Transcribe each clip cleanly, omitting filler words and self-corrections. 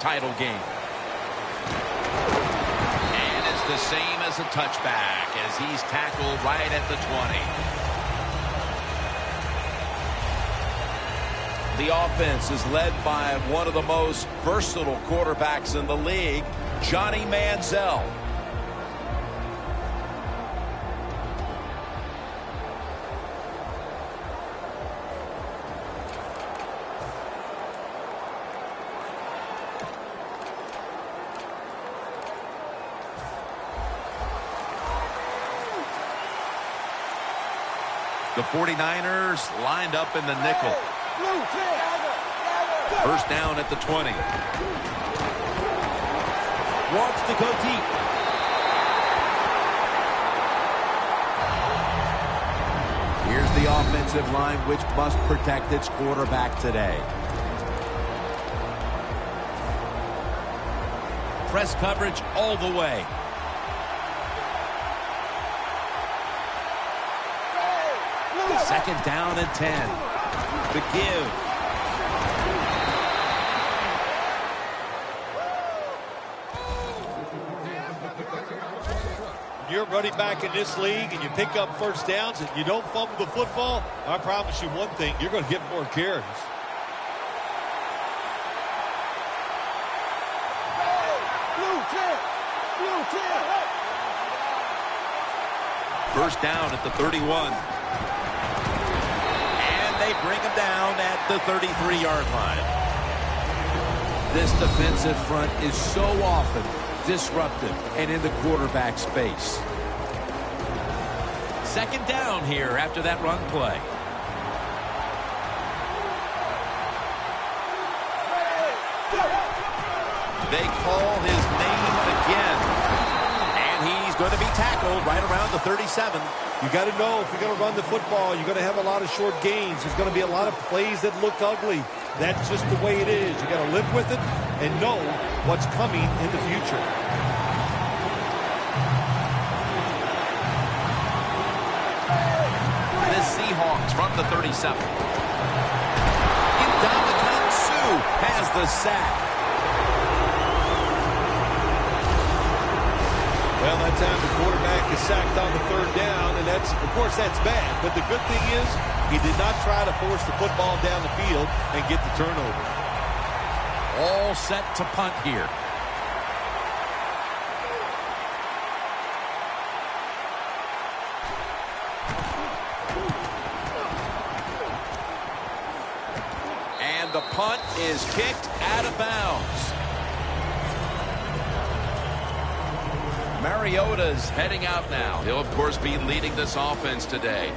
title game. And it's the same as a touchback as he's tackled right at the 20. The offense is led by one of the most versatile quarterbacks in the league, Johnny Manziel. The 49ers lined up in the nickel. First down at the 20. Wants to go deep. Here's the offensive line, which must protect its quarterback today. Press coverage all the way. Second down and 10. The give. You're running back in this league and you pick up first downs and you don't fumble the football, I promise you one thing, you're going to get more carries. First down at the 31. They bring him down at the 33-yard line. This defensive front is so often disruptive and in the quarterback space. Second down here after that run play. They call his name again. And he's going to be tackled right around the 37. You got to know, if you're going to run the football, you're going to have a lot of short gains. There's going to be a lot of plays that look ugly. That's just the way it is. You got to live with it and know what's coming in the future. The Seahawks from the 37. Ndamukong Suh has the sack. Well, that time the quarterback is sacked on the third down, and that's, of course, that's bad. But the good thing is he did not try to force the football down the field and get the turnover. All set to punt here. And the punt is kicked out of bounds. Mariota's heading out now. He'll, of course, be leading this offense today.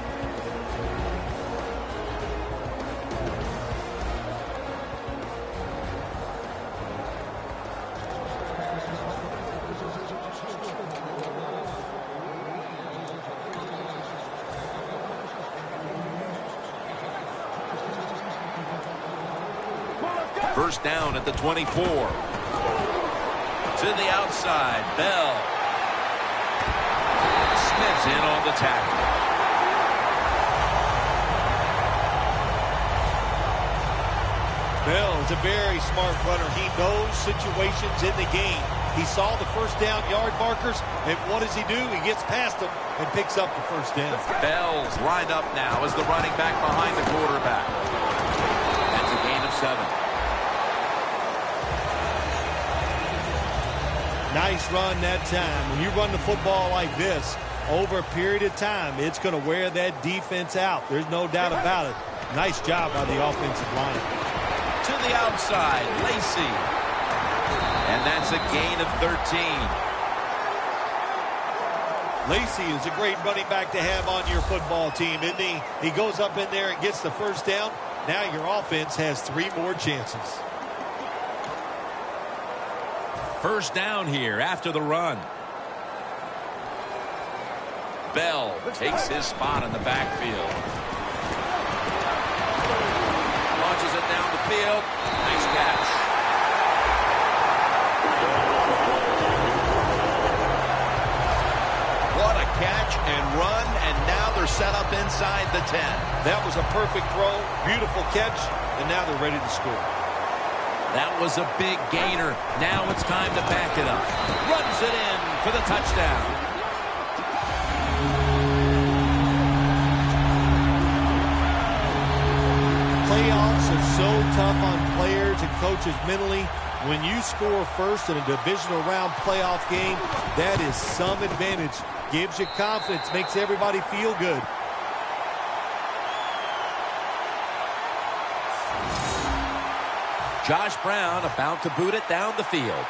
First down at the 24. To the outside, Bell. Smith's in on the tackle. Bell is a very smart runner. He knows situations in the game. He saw the first down yard markers, and what does he do? He gets past them and picks up the first down. Bell's lined up now as the running back behind the quarterback. That's a gain of 7. Nice run that time. When you run the football like this, over a period of time, it's going to wear that defense out. There's no doubt about it. Nice job by the offensive line. To the outside, Lacey. And that's a gain of 13. Lacey is a great running back to have on your football team, isn't he? He goes up in there and gets the first down. Now your offense has 3 more chances. First down here after the run. Bell takes his spot in the backfield. Launches it down the field. Nice catch. What a catch and run, and now they're set up inside the 10. That was a perfect throw, beautiful catch, and now they're ready to score. That was a big gainer. Now it's time to back it up. Runs it in for the touchdown. Playoffs are so tough on players and coaches mentally. When you score first in a divisional round playoff game, that is some advantage. Gives you confidence, makes everybody feel good. Josh Brown about to boot it down the field.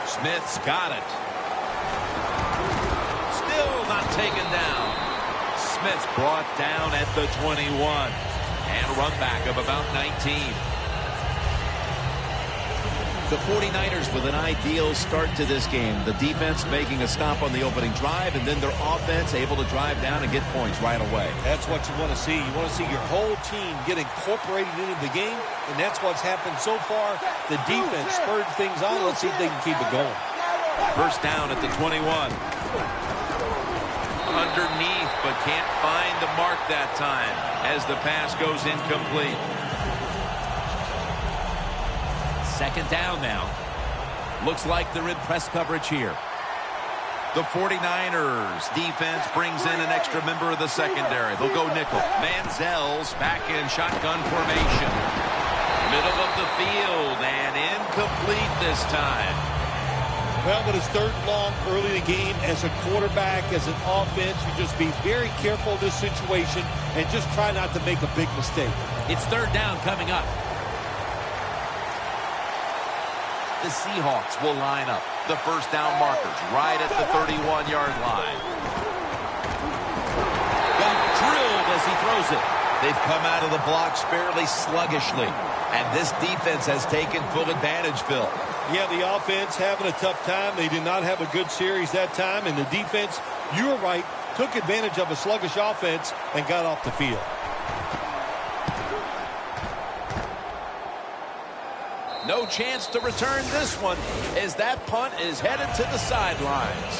Smith's got it. Still not taken down. Smith's brought down at the 21. And a run back of about 19. The 49ers with an ideal start to this game. The defense making a stop on the opening drive, and then their offense able to drive down and get points right away. That's what you want to see. You want to see your whole team get incorporated into the game, and that's what's happened so far. The defense spurred things on. Let's see if they can keep it going. First down at the 21. Underneath, but can't find the mark that time as the pass goes incomplete. Second down now. Looks like they're in press coverage here. The 49ers defense brings in an extra member of the secondary. They'll go nickel. Manziel's back in shotgun formation. Middle of the field and incomplete this time. Well, but it's third and long early in the game. As a quarterback, as an offense, you just be very careful in this situation and just try not to make a big mistake. It's third down coming up. The Seahawks will line up. The first down markers right at the 31-yard line. Got drilled as he throws it. They've come out of the blocks fairly sluggishly. And this defense has taken full advantage, Phil. Yeah, the offense having a tough time. They did not have a good series that time. And the defense, you were right, took advantage of a sluggish offense and got off the field. No chance to return this one as that punt is headed to the sidelines.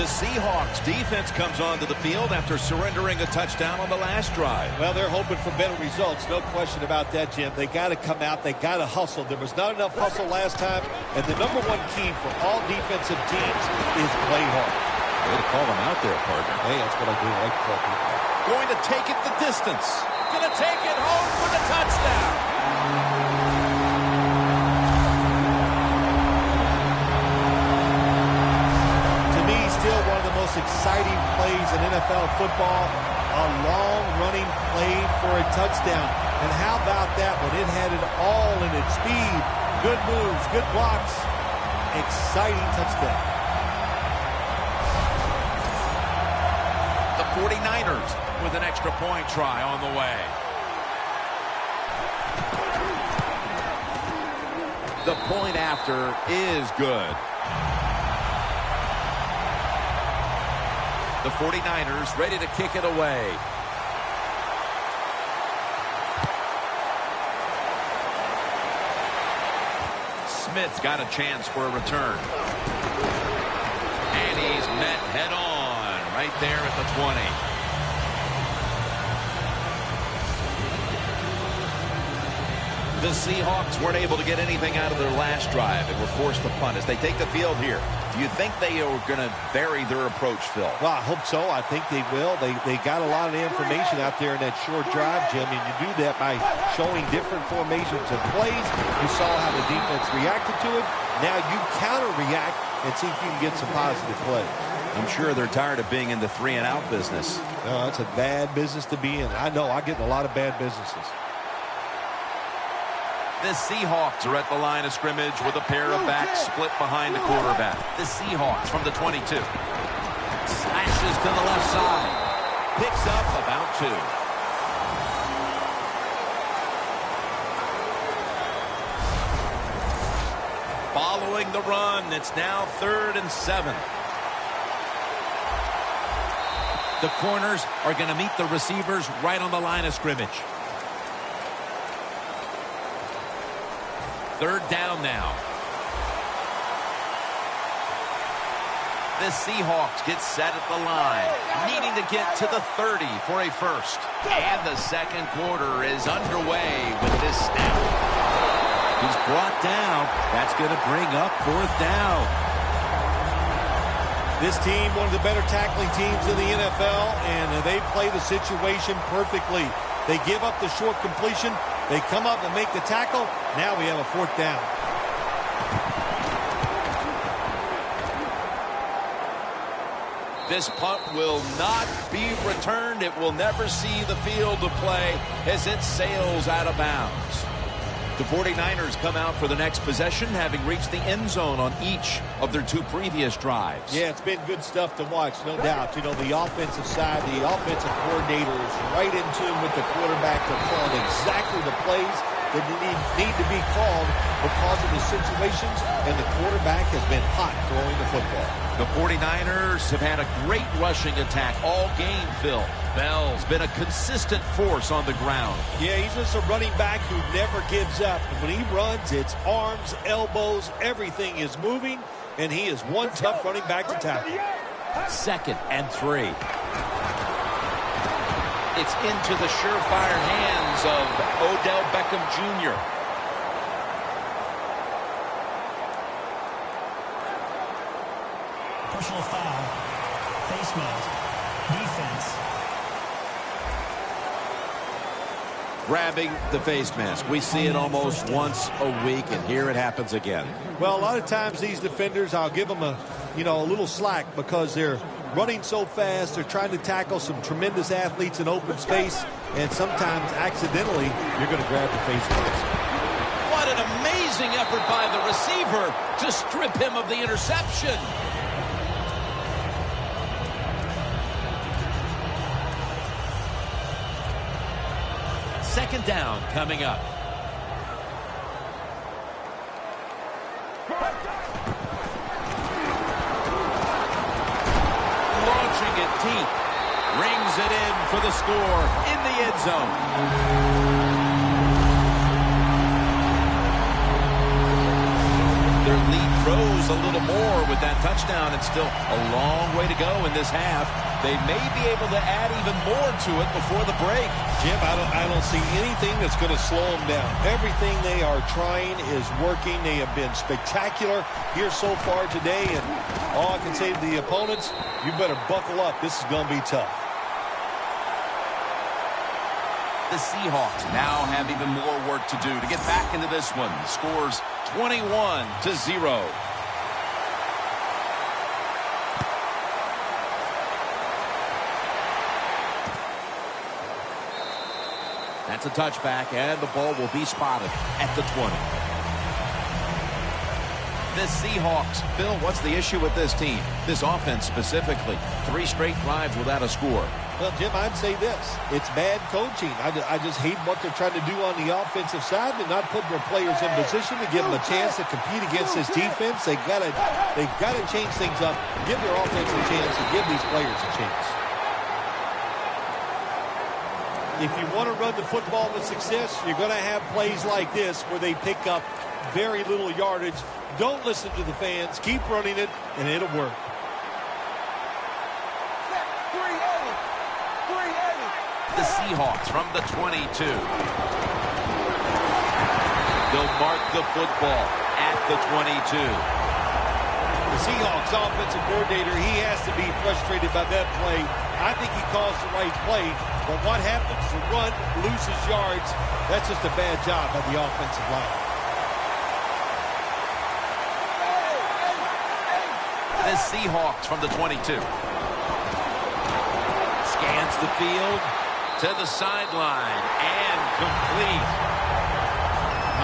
The Seahawks defense comes onto the field after surrendering a touchdown on the last drive. Well, they're hoping for better results. No question about that, Jim. They got to come out. They got to hustle. There was not enough hustle last time. And the number one key for all defensive teams is play hard. Way to call them out there, partner. Hey, that's what I do. I like to call people. Going to take it the distance. Going to take it home for the touchdown. To me, still one of the most exciting plays in NFL football. A long-running play for a touchdown. And how about that when it had it all in its speed? Good moves, good blocks. Exciting touchdown. The 49ers with an extra point try on the way. The point after is good. The 49ers ready to kick it away. Smith's got a chance for a return. And he's met head on right there at the 20. The Seahawks weren't able to get anything out of their last drive and were forced to punt as they take the field here. Do you think they are going to vary their approach, Phil? Well, I hope so. I think they will. They got a lot of information out there in that short drive, Jim, and you do that by showing different formations and plays. You saw how the defense reacted to it. Now you counter-react and see if you can get some positive plays. I'm sure they're tired of being in the three-and-out business. No, it's a bad business to be in. I know. I get in a lot of bad businesses. The Seahawks are at the line of scrimmage with a pair of backs split behind the quarterback. The Seahawks from the 22. Slashes to the left side. Picks up about 2. Following the run, it's now 3rd and 7. The corners are going to meet the receivers right on the line of scrimmage. 3rd down now. The Seahawks get set at the line, needing to get to the 30 for a first. And the second quarter is underway with this snap. He's brought down. That's going to bring up fourth down. This team, one of the better tackling teams in the NFL, and they play the situation perfectly. They give up the short completion. They come up and make the tackle. Now we have a fourth down. This punt will not be returned. It will never see the field of play as it sails out of bounds. The 49ers come out for the next possession, having reached the end zone on each of their two previous drives. Yeah, it's been good stuff to watch, no doubt. You know, the offensive side, the offensive coordinator is right in tune with the quarterback. They're calling exactly the plays that need to be called because of the situations, and the quarterback has been hot throwing the football. The 49ers have had a great rushing attack all game, Phil. Bell's been a consistent force on the ground. Yeah, he's just a running back who never gives up. And when he runs, it's arms, elbows, everything is moving, and he is one tough running back to tackle. 2nd and 3. It's into the surefire hands of Odell Beckham Jr. Personal foul, face mask, defense. Grabbing the face mask. We see it almost once a week, and here it happens again. Well, a lot of times these defenders, I'll give them a little slack because they're running so fast. They're trying to tackle some tremendous athletes in open space, and sometimes accidentally you're going to grab the face mask. What an amazing effort by the receiver to strip him of the interception. Second down coming up. Launching it deep. Rings it in for the score in the end zone. Their lead grows a little more with that touchdown. It's still a long way to go in this half. They may be able to add even more to it before the break. Jim, I don't see anything that's going to slow them down. Everything they are trying is working. They have been spectacular here so far today, and all I can say to the opponents, you better buckle up. This is going to be tough. The Seahawks now have even more work to do to get back into this one. Scores 21-0. That's a touchback, and the ball will be spotted at the 20. The Seahawks. Bill, what's the issue with this team? This offense specifically. 3 straight drives without a score. Well, Jim, I'd say this. It's bad coaching. I just hate what they're trying to do on the offensive side. They're not putting their players in position to give them a chance to compete against this defense. They've got to change things up, give their offense a chance, and give these players a chance. If you want to run the football with success, you're going to have plays like this where they pick up very little yardage. Don't listen to the fans. Keep running it, and it'll work. The Seahawks from the 22. They'll mark the football at the 22. The Seahawks offensive coordinator, he has to be frustrated by that play. I think he calls the right play, but what happens? The run loses yards. That's just a bad job by the offensive line. The Seahawks from the 22. Scans the field to the sideline and complete.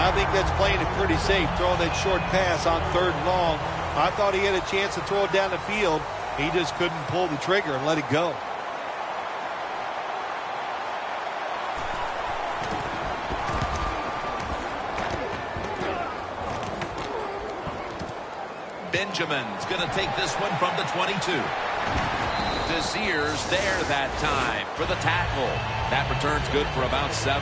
I think that's playing it pretty safe, throwing that short pass on 3rd and long. I thought he had a chance to throw it down the field. He just couldn't pull the trigger and let it go. Benjamin's going to take this one from the 22. Desir's there that time for the tackle. That return's good for about 7.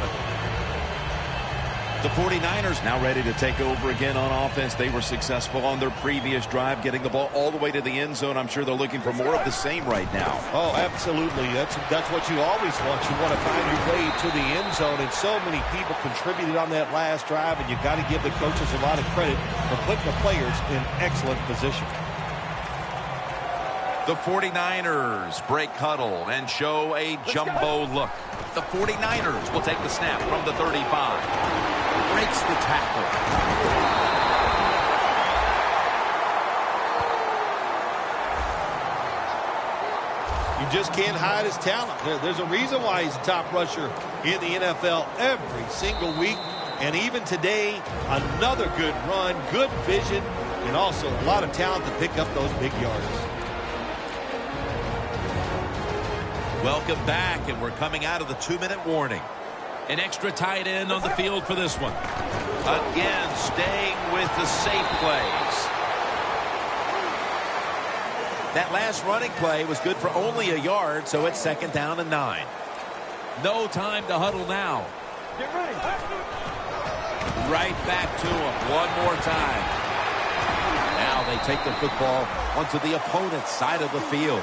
The 49ers now ready to take over again on offense. They were successful on their previous drive, getting the ball all the way to the end zone. I'm sure they're looking for more of the same right now. Oh, absolutely. That's what you always want. You want to find your way to the end zone, and so many people contributed on that last drive, and you got to give the coaches a lot of credit for putting the players in excellent position. The 49ers break huddle and show a jumbo look. The 49ers will take the snap from the 35. Breaks the tackle. You just can't hide his talent. There's a reason why he's a top rusher in the NFL every single week. And even today, another good run, good vision, and also a lot of talent to pick up those big yards. Welcome back, and we're coming out of the 2-minute warning. An extra tight end on the field for this one. Again, staying with the safe plays. That last running play was good for only a yard, so it's 2nd down and 9. No time to huddle now. Get ready. Right back to him one more time. Now they take the football onto the opponent's side of the field.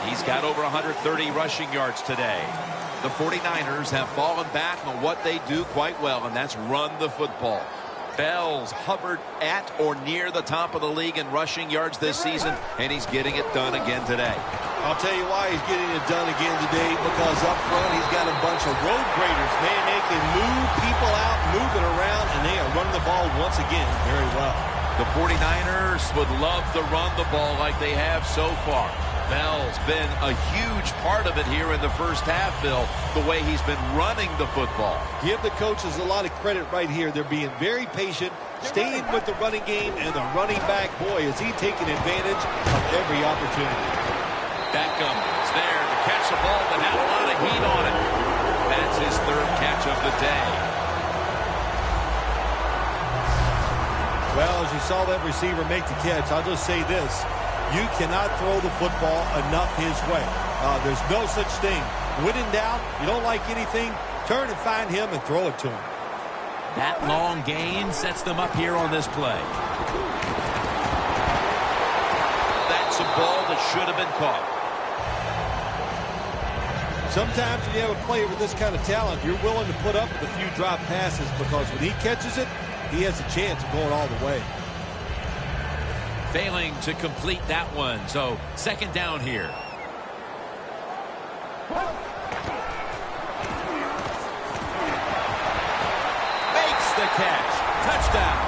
He's got over 130 rushing yards today. The 49ers have fallen back on what they do quite well, and that's run the football. Bell's hovered at or near the top of the league in rushing yards this season, and he's getting it done again today. I'll tell you why he's getting it done again today, because up front he's got a bunch of road graders. Man, they can move people out, move it around, and they are running the ball once again very well. The 49ers would love to run the ball like they have so far. Bell's been a huge part of it here in the first half, Bill, the way he's been running the football. Give the coaches a lot of credit right here. They're being very patient, staying with the running game, and the running back, boy, is he taking advantage of every opportunity. Beckham is there to catch the ball that had a lot of heat on it. That's his 3rd catch of the day. Well, as you saw that receiver make the catch, I'll just say this. You cannot throw the football enough his way. There's no such thing. When in doubt, you don't like anything, turn and find him and throw it to him. That long gain sets them up here on this play. That's a ball that should have been caught. Sometimes when you have a player with this kind of talent, you're willing to put up with a few drop passes, because when he catches it, he has a chance of going all the way. Failing to complete that one, so 2nd down here. Makes the catch. Touchdown.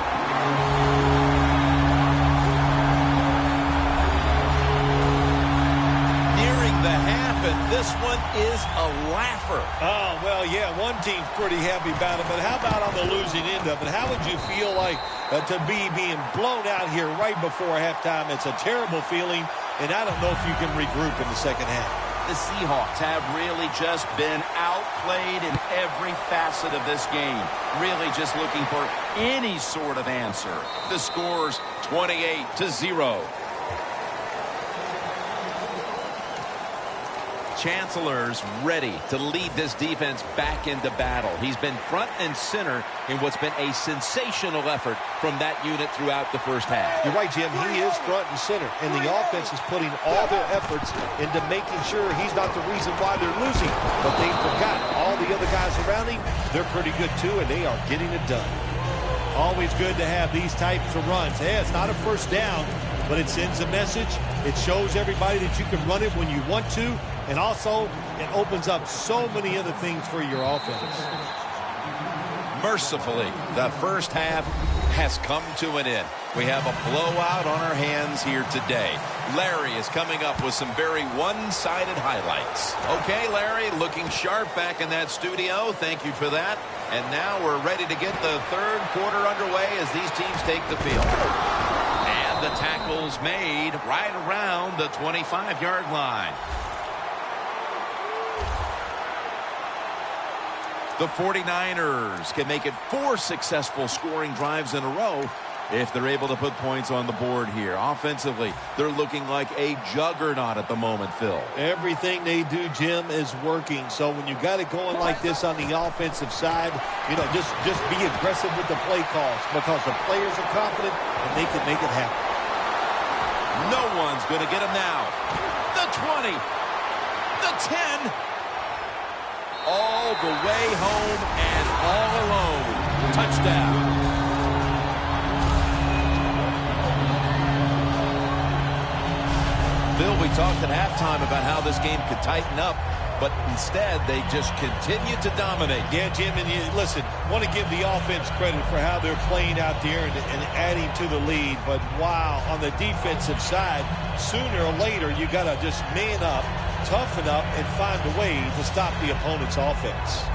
Nearing the half, and this one is a laugher. Oh, well, yeah, one team's pretty happy about it, but how about on the losing end of it? How would you feel like to be being blown out here right before halftime? It's a terrible feeling, and I don't know if you can regroup in the second half. The Seahawks have really just been outplayed in every facet of this game. Really just looking for any sort of answer. The score's 28-0. Chancellor's ready to lead this defense back into battle. He's been front and center in what's been a sensational effort from that unit throughout the first half. You're right, Jim. He is front and center, and the offense is putting all their efforts into making sure he's not the reason why they're losing. But they forgot all the other guys around him. They're pretty good, too, and they are getting it done. Always good to have these types of runs. Hey, it's not a first down, but it sends a message. It shows everybody that you can run it when you want to. And also, it opens up so many other things for your offense. Mercifully, the first half has come to an end. We have a blowout on our hands here today. Larry is coming up with some very one-sided highlights. Okay, Larry, looking sharp back in that studio. Thank you for that. And now we're ready to get the 3rd quarter underway as these teams take the field. And the tackle's made right around the 25-yard line. The 49ers can make it 4 successful scoring drives in a row if they're able to put points on the board here. Offensively, they're looking like a juggernaut at the moment, Phil. Everything they do, Jim, is working. So when you got it going like this on the offensive side, you know, just be aggressive with the play calls because the players are confident and they can make it happen. No one's going to get him now. The 20, the 10, all the way home and all alone. Touchdown. Bill, we talked at halftime about how this game could tighten up, but instead they just continue to dominate. Yeah, Jim, and listen, want to give the offense credit for how they're playing out there and adding to the lead, but wow, on the defensive side, sooner or later you got to just man up, toughen up, and find a way to stop the opponent's offense.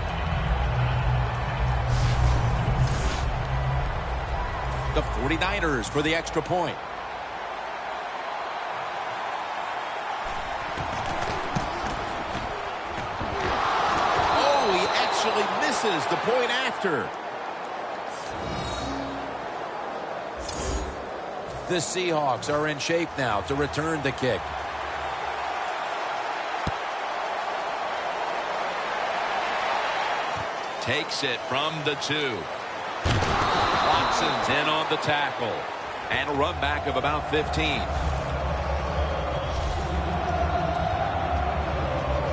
The 49ers for the extra point. Misses the point after. The Seahawks are in shape now to return the kick. Takes it from the 2. Watson's in on the tackle. And a run back of about 15.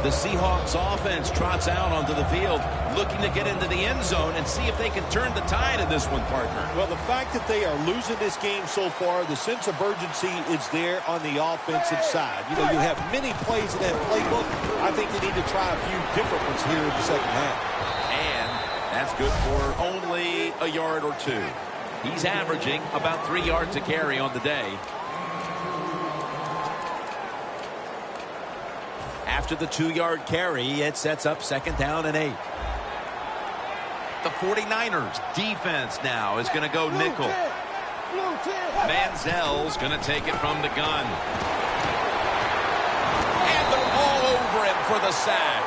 The Seahawks offense trots out onto the field, looking to get into the end zone and see if they can turn the tide in this one, partner. Well, the fact that they are losing this game so far, the sense of urgency is there on the offensive side. You know, you have many plays in that playbook. I think they need to try a few different ones here in the second half. And that's good for only a yard or 2. He's averaging about 3 yards a carry on the day. After the 2-yard carry, it sets up 2nd down and 8. The 49ers defense now is going to go nickel. Manziel's going to take it from the gun. And they're all over him for the sack.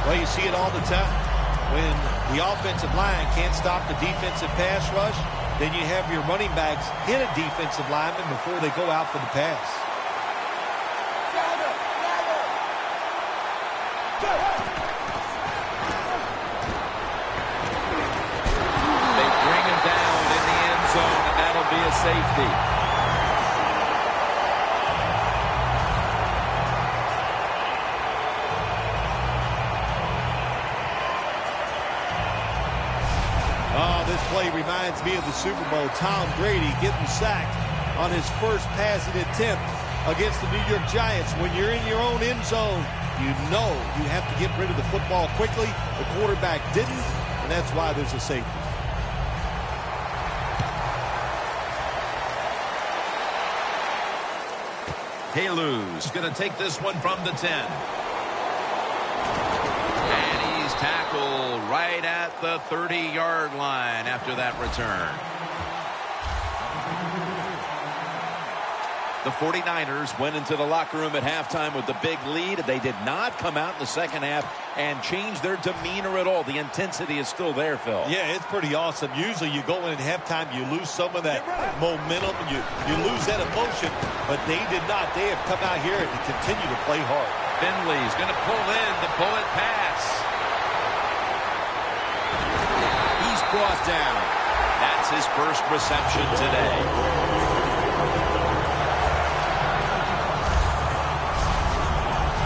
Well, you see it all the time. When the offensive line can't stop the defensive pass rush, then you have your running backs hit a defensive lineman before they go out for the pass. They bring him down in the end zone, and that'll be a safety. This play reminds me of the Super Bowl. Tom Brady getting sacked on his first passing attempt against the New York Giants. When you're in your own end zone, you know you have to get rid of the football quickly. The quarterback didn't, and that's why there's a safety. Halu's going to take this one from the 10. And he's tackled right at the 30-yard line after that return. The 49ers went into the locker room at halftime with the big lead. They did not come out in the second half and change their demeanor at all. The intensity is still there, Phil. Yeah, it's pretty awesome. Usually you go in at halftime, you lose some of that momentum, you lose that emotion, but they did not. They have come out here and continue to play hard. Finley's going to pull in the bullet pass. He's brought down. That's his first reception today.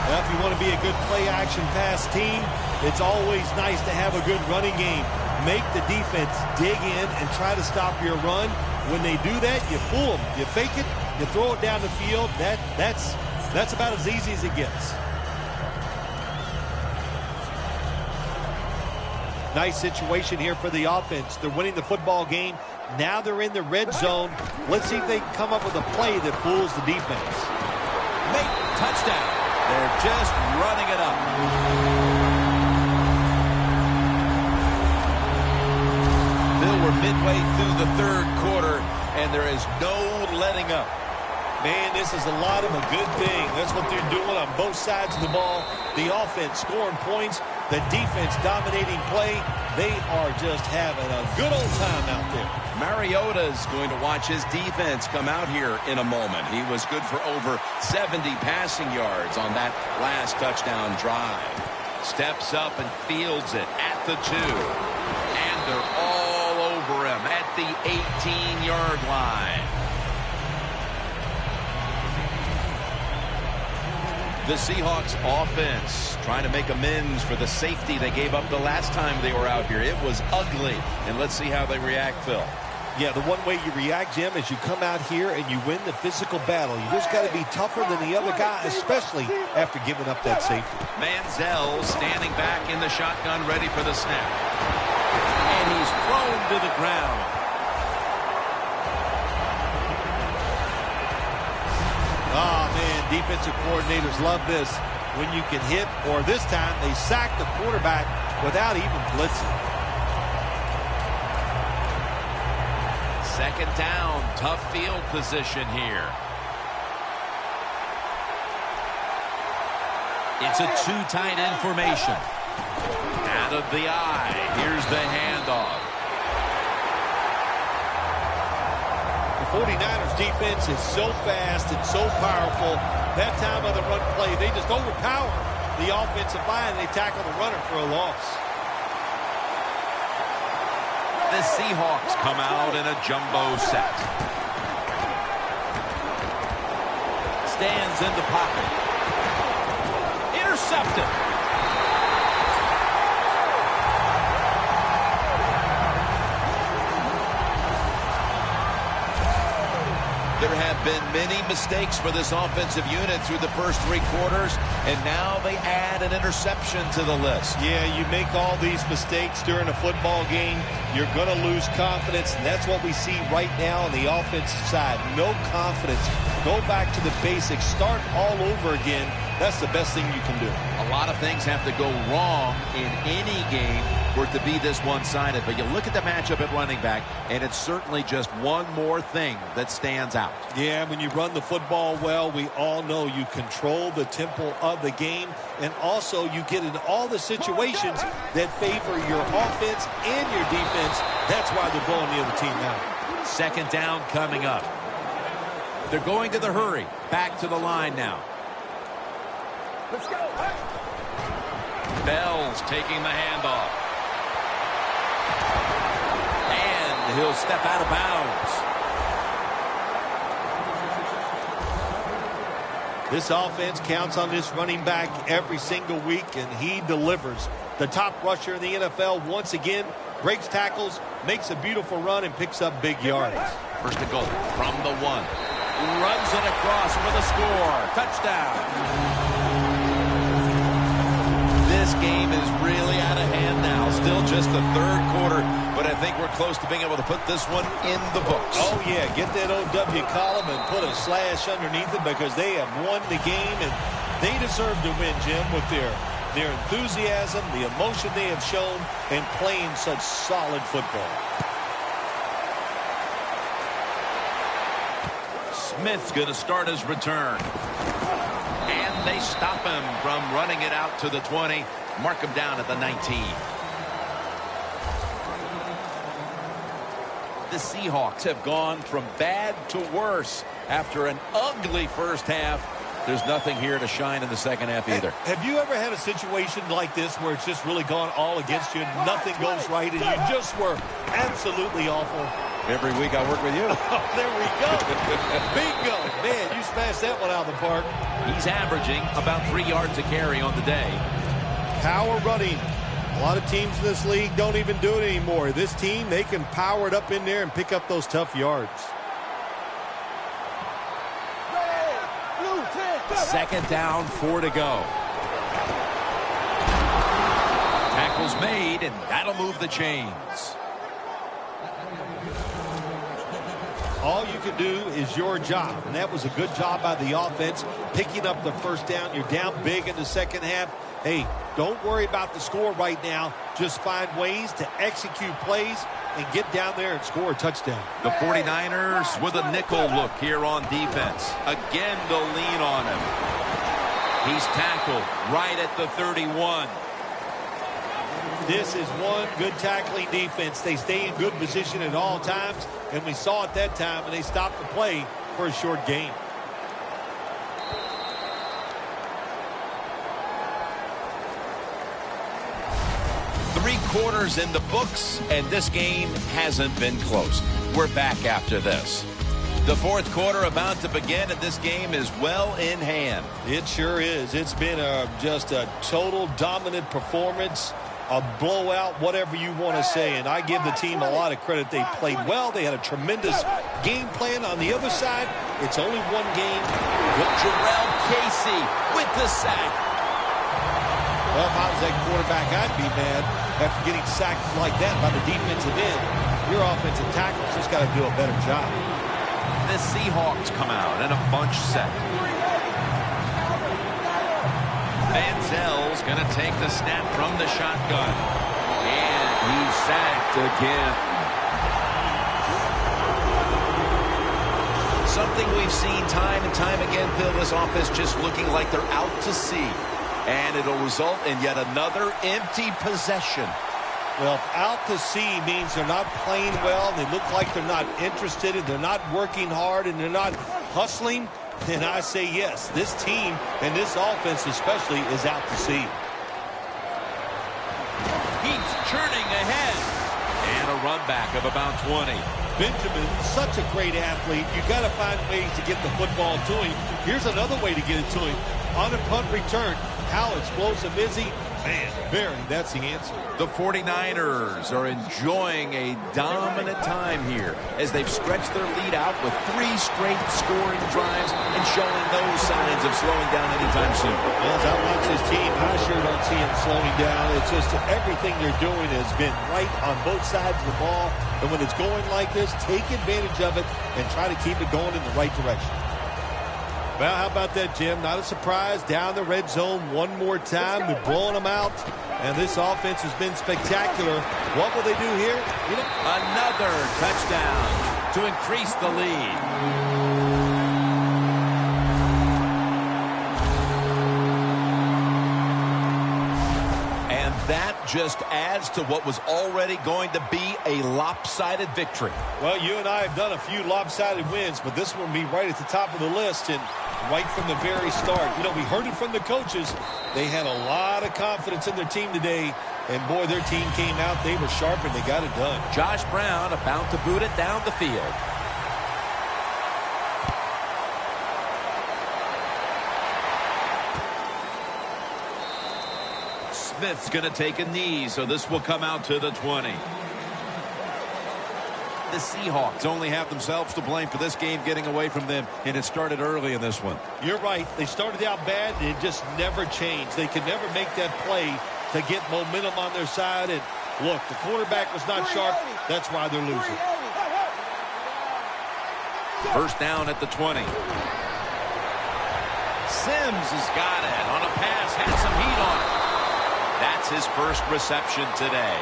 Well, if you want to be a good play-action pass team, it's always nice to have a good running game. Make the defense dig in and try to stop your run. When they do that, you fool them. You fake it, you throw it down the field. That's about as easy as it gets. Nice situation here for the offense. They're winning the football game. Now they're in the red zone. Let's see if they can come up with a play that fools the defense. Make touchdown. They're just running it up. Bill, we're midway through the third quarter, and there is no letting up. Man, this is a lot of a good thing. That's what they're doing on both sides of the ball. The offense scoring points, The defense dominating play. They are just having a good old time out there. Mariota's going to watch his defense come out here in a moment. He was good for over 70 passing yards on that last touchdown drive. Steps up and fields it at the 2. And they're all over him at the 18-yard line. The Seahawks offense trying to make amends for the safety they gave up the last time they were out here. It was ugly. And let's see how they react, Phil. Yeah, the one way you react, Jim, is you come out here and you win the physical battle. You just got to be tougher than the other guy, especially after giving up that safety. Manziel standing back in the shotgun, ready for the snap. And he's thrown to the ground. Oh, man, defensive coordinators love this. When you can hit, or this time they sack the quarterback without even blitzing. Second down, tough field position here. It's a two tight end formation. Out of the eye. Here's the handoff. The 49ers defense is so fast and so powerful. That time of the run play, they just overpower the offensive line and they tackle the runner for a loss. The Seahawks come out in a jumbo set. Stands in the pocket. Intercepted. There have been many mistakes for this offensive unit through the first 3 quarters, and now they add an interception to the list. Yeah, you make all these mistakes during a football game, you're going to lose confidence, and that's what we see right now on the offensive side. No confidence. Go back to the basics. Start all over again. That's the best thing you can do. A lot of things have to go wrong in any game for it to be this one-sided. But you look at the matchup at running back, and it's certainly just one more thing that stands out. Yeah, when you run the football well, we all know you control the tempo of the game, and also you get in all the situations that favor your offense and your defense. That's why they're blowing the other team out. Second down coming up. They're going to the hurry. Back to the line now. Let's go. Bell's taking the handoff. And he'll step out of bounds. This offense counts on this running back every single week, and he delivers. The top rusher in the NFL once again breaks tackles, makes a beautiful run, and picks up big yards. First and goal from the 1. Runs it across for the score. Touchdown. This game is really out of hand now. Still just the 3rd quarter, but I think we're close to being able to put this one in the books. Oh, yeah. Get that OW column and put a slash underneath it because they have won the game, and they deserve to win, Jim, with their enthusiasm, the emotion they have shown, and playing such solid football. Smith's going to start his return. And they stop him from running it out to the 20. Mark him down at the 19. The Seahawks have gone from bad to worse after an ugly first half. There's nothing here to shine in the second half either. Have you ever had a situation like this where it's just really gone all against you and nothing goes right and you just were absolutely awful? Every week I work with you. Oh, there we go. Bingo. Man, you smashed that one out of the park. He's averaging about 3 yards a carry on the day. Power running. A lot of teams in this league don't even do it anymore. This team, they can power it up in there and pick up those tough yards. Second down, 4 to go. Tackle's made, and that'll move the chains. All you can do is your job, and that was a good job by the offense, picking up the first down. You're down big in the second half. Hey, don't worry about the score right now. Just find ways to execute plays and get down there and score a touchdown. The 49ers with a nickel look here on defense. Again, they'll lean on him. He's tackled right at the 31. This is one good tackling defense. They stay in good position at all times, and we saw it that time, and they stopped the play for a short gain. Three quarters in the books, and this game hasn't been close. We're back after this. The fourth quarter about to begin, and this game is well in hand. It sure is. It's been just a total dominant performance, a blowout, whatever you want to say. And I give the team a lot of credit. They played well. They had a tremendous game plan. On the other side, it's only one game. Jarrell Casey with the sack. Well, if I was that quarterback, I'd be mad after getting sacked like that by the defensive end. Your offensive tackle's just got to do a better job. The Seahawks come out in a bunch set. Manziel's going to take the snap from the shotgun. And he's sacked again. Something we've seen time and time again, Phil, this offense just looking like they're out to sea. And it'll result in yet another empty possession. Well, out to sea means they're not playing well, and they look like they're not interested, and they're not working hard, and they're not hustling. And I say yes, this team and this offense especially is out to sea. He's churning ahead. And a run back of about 20. Benjamin, such a great athlete. You got to find ways to get the football to him. Here's another way to get it to him. On a punt return, how explosive is he? Man, that's the answer. The 49ers are enjoying a dominant time here as they've stretched their lead out with 3 straight scoring drives and showing no signs of slowing down anytime soon. As I watch this team, I sure don't see them slowing down. It's just everything they're doing has been right on both sides of the ball. And when it's going like this, take advantage of it and try to keep it going in the right direction. Well, how about that, Jim? Not a surprise. Down the red zone one more time. We're blowing them out. And this offense has been spectacular. What will they do here? Another touchdown to increase the lead. And that just adds to what was already going to be a lopsided victory. Well, you and I have done a few lopsided wins, but this one will be right at the top of the list. And right from the very start, we heard it from the coaches. They had a lot of confidence in their team today. And, boy, their team came out. They were sharp, and they got it done. Josh Brown about to boot it down the field. Smith's going to take a knee, so this will come out to the 20. The Seahawks only have themselves to blame for this game getting away from them, and it started early in this one. You're right. They started out bad, and it just never changed. They could never make that play to get momentum on their side. And, look, the quarterback was not sharp. That's why they're losing. First down at the 20. Sims has got it on a pass, had some heat on it. That's his first reception today.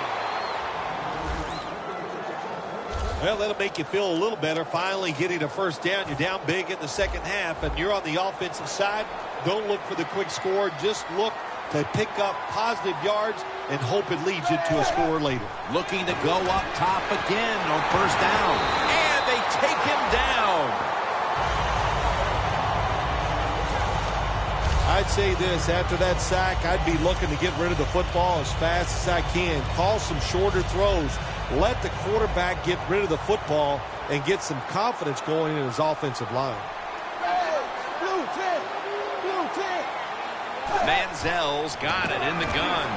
Well, that'll make you feel a little better. Finally getting a first down. You're down big in the second half, and you're on the offensive side. Don't look for the quick score. Just look to pick up positive yards and hope it leads you to a score later. Looking to go up top again on first down. And they take him down. I'd say this, after that sack, I'd be looking to get rid of the football as fast as I can. Call some shorter throws. Let the quarterback get rid of the football and get some confidence going in his offensive line. Manziel's got it in the gun.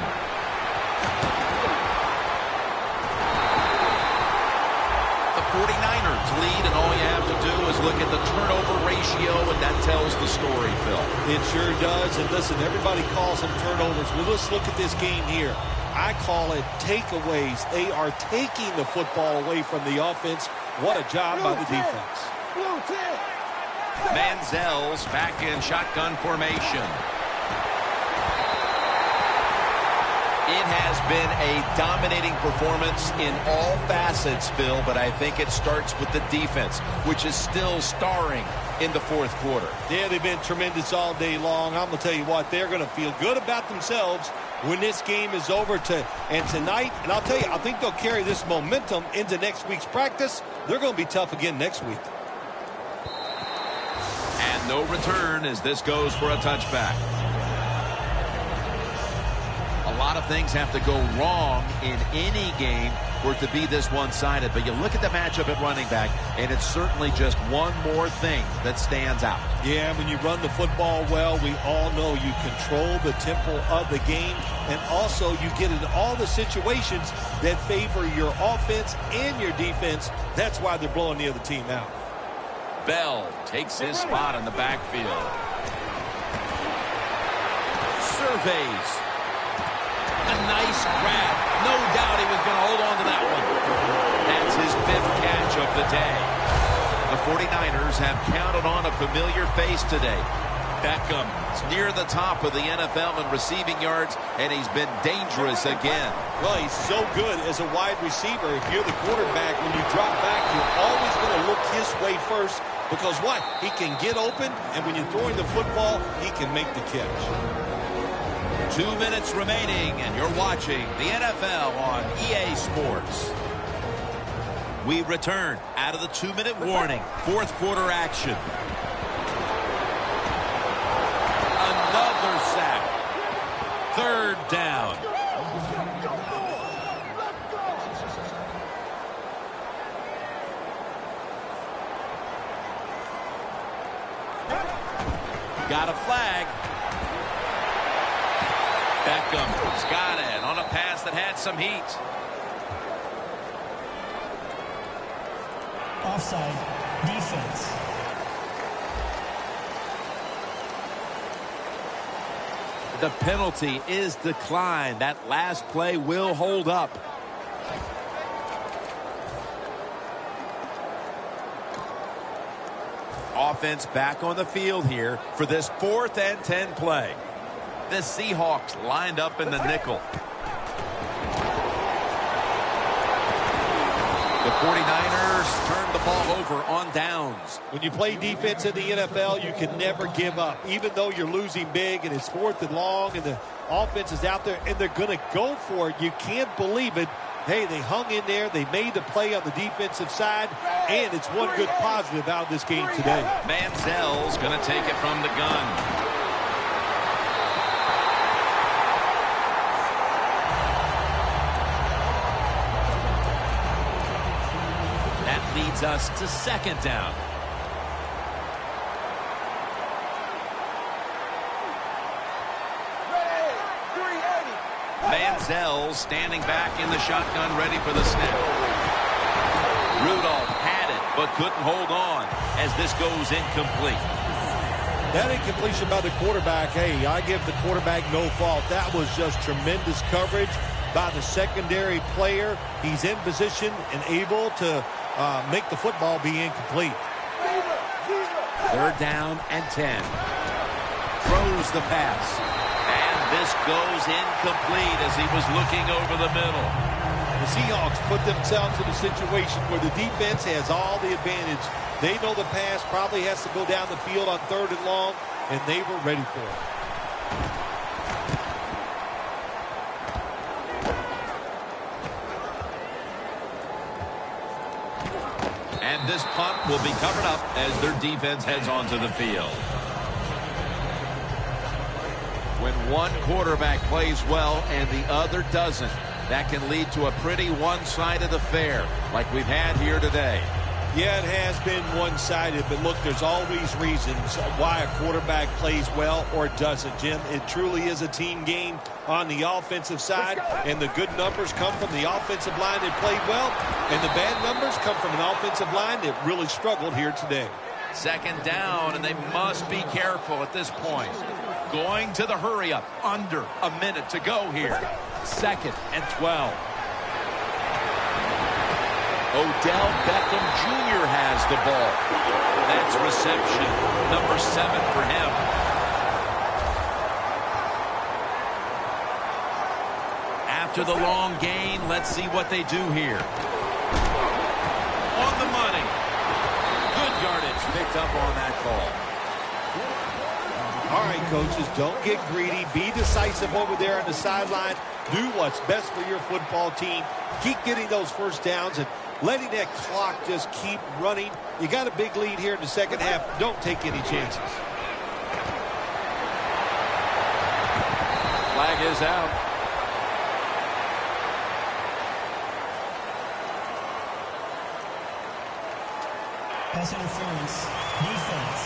The 49ers lead, and all you have to do is look at the turnover ratio, and that tells the story, Phil. It sure does. And listen, everybody calls them turnovers. Well, let's look at this game here. I call it takeaways. They are taking the football away from the offense. What a job by the defense. Manziel's back in shotgun formation. It has been a dominating performance in all facets, Bill, but I think it starts with the defense, which is still starring in the fourth quarter. Yeah, they've been tremendous all day long. I'm going to tell you what, they're going to feel good about themselves when this game is over tonight. And I'll tell you, I think they'll carry this momentum into next week's practice. They're going to be tough again next week. And no return as this goes for a touchback. A lot of things have to go wrong in any game for it to be this one-sided. But you look at the matchup at running back, and it's certainly just one more thing that stands out. Yeah, when you run the football well, we all know you control the tempo of the game, and also you get in all the situations that favor your offense and your defense. That's why they're blowing the other team out. Bell takes his spot in the backfield. Surveys. A nice grab. No doubt he was going to hold on to that one. That's his 5th catch of the day. The 49ers have counted on a familiar face today. Beckham is near the top of the NFL in receiving yards, and he's been dangerous again. Well, he's so good as a wide receiver. If you're the quarterback, when you drop back, you're always going to look his way first because what? He can get open, and when you're throwing the football, he can make the catch. 2 minutes remaining, and you're watching the NFL on EA Sports. We return out of the 2-minute warning. Fourth quarter action. Another sack. 3rd down. Got a flag. Beckham's got it on a pass that had some heat. Offside. Defense. The penalty is declined. That last play will hold up. Offense back on the field here for this 4th and 10 play. The Seahawks lined up in the nickel. The 49ers turned the ball over on downs. When you play defense in the NFL, you can never give up. Even though you're losing big and it's 4th and long and the offense is out there and they're going to go for it, you can't believe it. Hey, they hung in there. They made the play on the defensive side, and it's one good positive out of this game today. Manziel's going to take it from the gun. Leads us to 2nd down. Manziel standing back in the shotgun, ready for the snap. Rudolph had it, but couldn't hold on as this goes incomplete. That incompletion by the quarterback, hey, I give the quarterback no fault. That was just tremendous coverage by the secondary player. He's in position and able to make the football be incomplete. 3rd down and 10. Throws the pass. And this goes incomplete as he was looking over the middle. The Seahawks put themselves in a situation where the defense has all the advantage. They know the pass probably has to go down the field on 3rd and long, and they were ready for it. And this punt will be covered up as their defense heads onto the field. When one quarterback plays well and the other doesn't, that can lead to a pretty one-sided affair like we've had here today. Yeah, it has been one-sided, but look, there's always reasons why a quarterback plays well or doesn't, Jim. It truly is a team game on the offensive side, and the good numbers come from the offensive line that played well, and the bad numbers come from an offensive line that really struggled here today. 2nd down, and they must be careful at this point. Going to the hurry-up, under a minute to go here. 2nd and 12. Odell Beckham Jr. has the ball. That's reception number 7 for him. After the long gain, let's see what they do here. On the money. Good yardage picked up on that call. All right, coaches, don't get greedy. Be decisive over there on the sideline. Do what's best for your football team. Keep getting those first downs and letting that clock just keep running. You got a big lead here in the second half. Don't take any chances. Flag is out. Pass interference. Defense.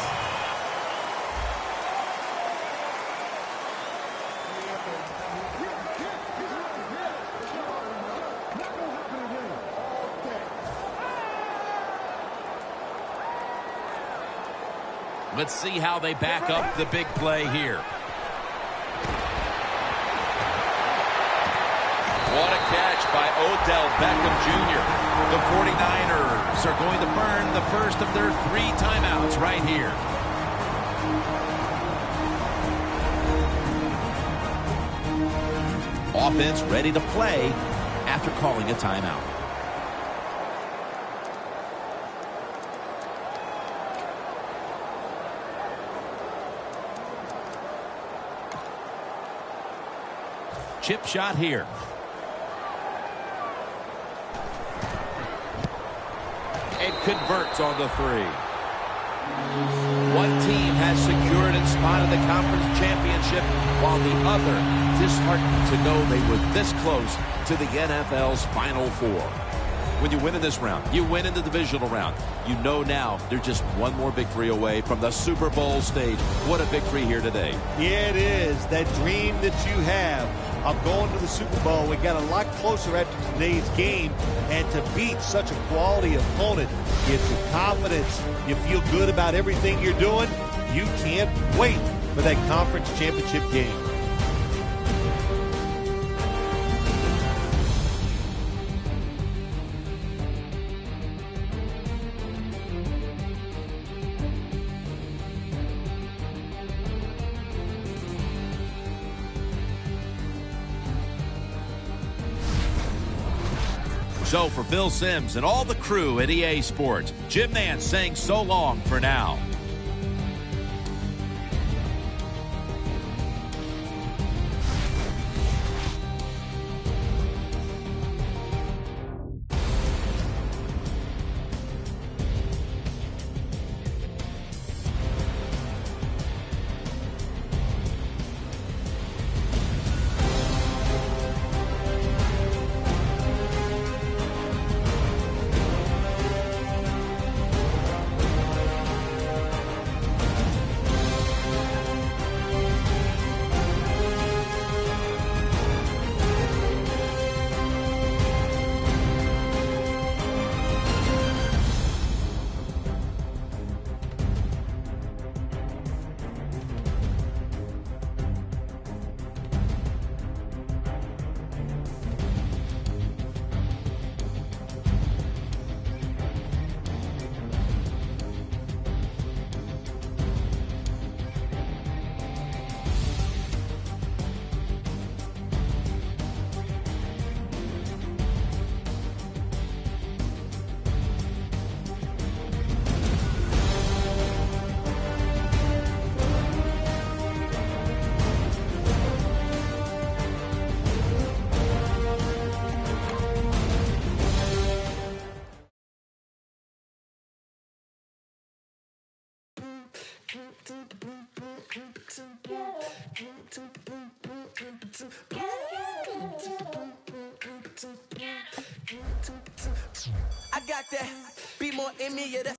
Let's see how they back up the big play here. What a catch by Odell Beckham Jr. The 49ers are going to burn the first of their 3 timeouts right here. Offense ready to play after calling a timeout. Chip shot here. And converts on the 3. One team has secured its spot in the conference championship, while the other disheartened to know they were this close to the NFL's Final Four. When you win in this round, you win in the divisional round. You know now they're just one more victory away from the Super Bowl stage. What a victory here today. Yeah, it is. That dream that you have of going to the Super Bowl, we got a lot closer after today's game, and to beat such a quality opponent gives you confidence. You feel good about everything you're doing. You can't wait for that conference championship game. So for Bill Sims and all the crew at EA Sports, Jim Nantz saying so long for now. I got that. Be more in me, yeah,